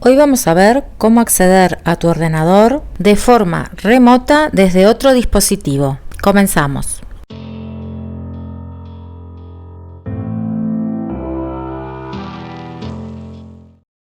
Hoy vamos a ver cómo acceder a tu ordenador de forma remota desde otro dispositivo. Comenzamos.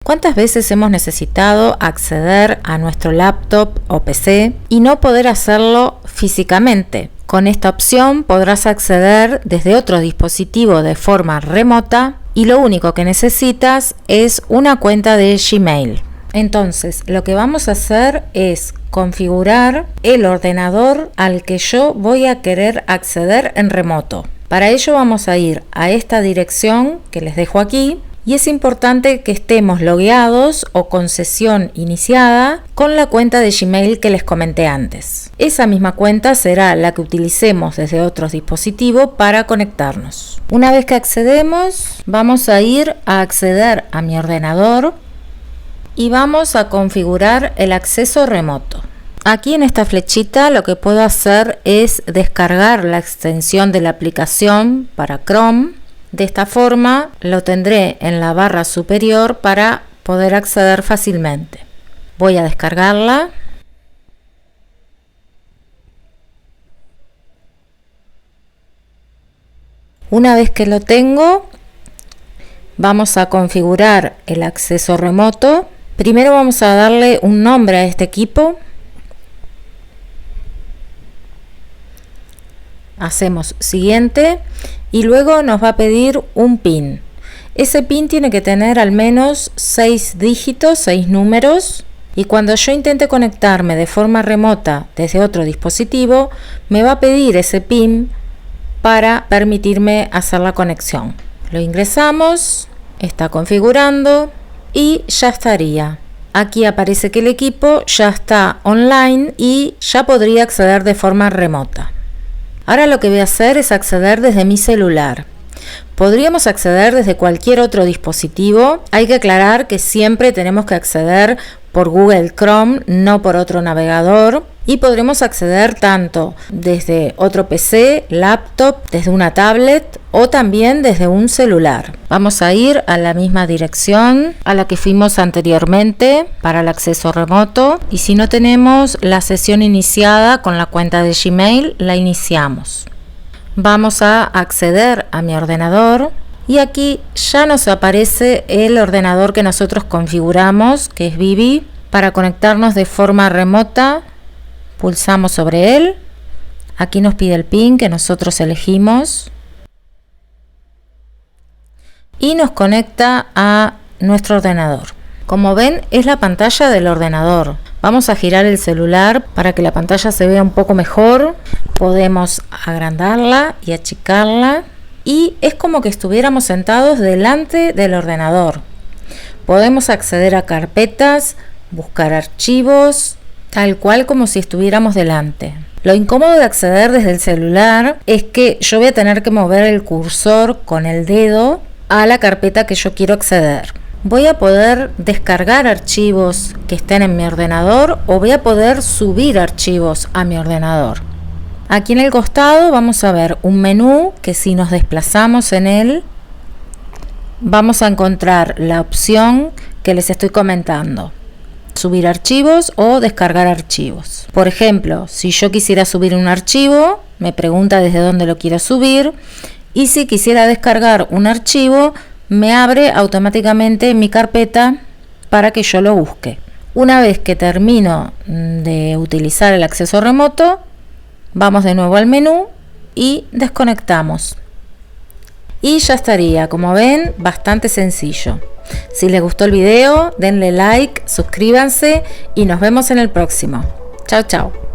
¿Cuántas veces hemos necesitado acceder a nuestro laptop o PC y no poder hacerlo físicamente? Con esta opción podrás acceder desde otro dispositivo de forma remota y lo único que necesitas es una cuenta de Gmail. Entonces, lo que vamos a hacer es configurar el ordenador al que yo voy a querer acceder en remoto. Para ello vamos a ir a esta dirección que les dejo aquí. Y es importante que estemos logueados o con sesión iniciada con la cuenta de Gmail que les comenté antes. Esa misma cuenta será la que utilicemos desde otros dispositivos para conectarnos. Una vez que accedemos, vamos a ir a acceder a mi ordenador y vamos a configurar el acceso remoto. Aquí en esta flechita lo que puedo hacer es descargar la extensión de la aplicación para Chrome. De esta forma lo tendré en la barra superior para poder acceder fácilmente. Voy a descargarla. Una vez que lo tengo, vamos a configurar el acceso remoto. Primero vamos a darle un nombre a este equipo. Hacemos siguiente y luego nos va a pedir un PIN. Ese PIN tiene que tener al menos 6 dígitos, 6 números, y cuando yo intente conectarme de forma remota desde otro dispositivo, me va a pedir ese PIN para permitirme hacer la conexión. Lo ingresamos, está configurando y ya estaría. Aquí aparece que el equipo ya está online y ya podría acceder de forma remota. Ahora lo que voy a hacer es acceder desde mi celular. Podríamos acceder desde cualquier otro dispositivo. Hay que aclarar que siempre tenemos que acceder por Google Chrome, no por otro navegador. Y podremos acceder tanto desde otro PC, laptop, desde una tablet o también desde un celular. Vamos a ir a la misma dirección a la que fuimos anteriormente para el acceso remoto. Y si no tenemos la sesión iniciada con la cuenta de Gmail, la iniciamos. Vamos a acceder a mi ordenador y aquí ya nos aparece el ordenador que nosotros configuramos, que es Vivi, para conectarnos de forma remota. Pulsamos sobre él. Aquí nos pide el PIN que nosotros elegimos y nos conecta a nuestro ordenador. Como ven, es la pantalla del ordenador. Vamos a girar el celular para que la pantalla se vea un poco mejor. Podemos agrandarla y achicarla y es como que estuviéramos sentados delante del ordenador. Podemos acceder a carpetas, buscar archivos, tal cual como si estuviéramos delante. Lo incómodo de acceder desde el celular es que yo voy a tener que mover el cursor con el dedo a la carpeta que yo quiero acceder. Voy a poder descargar archivos que estén en mi ordenador o voy a poder subir archivos a mi ordenador. Aquí en el costado vamos a ver un menú que si nos desplazamos en él vamos a encontrar la opción que les estoy comentando. Subir archivos o descargar archivos. Por ejemplo, si yo quisiera subir un archivo, me pregunta desde dónde lo quiero subir, y si quisiera descargar un archivo, me abre automáticamente mi carpeta para que yo lo busque. Una vez que termino de utilizar el acceso remoto, vamos de nuevo al menú y desconectamos. Y ya estaría, como ven, bastante sencillo. Si les gustó el video, denle like, suscríbanse y nos vemos en el próximo. Chao, chao.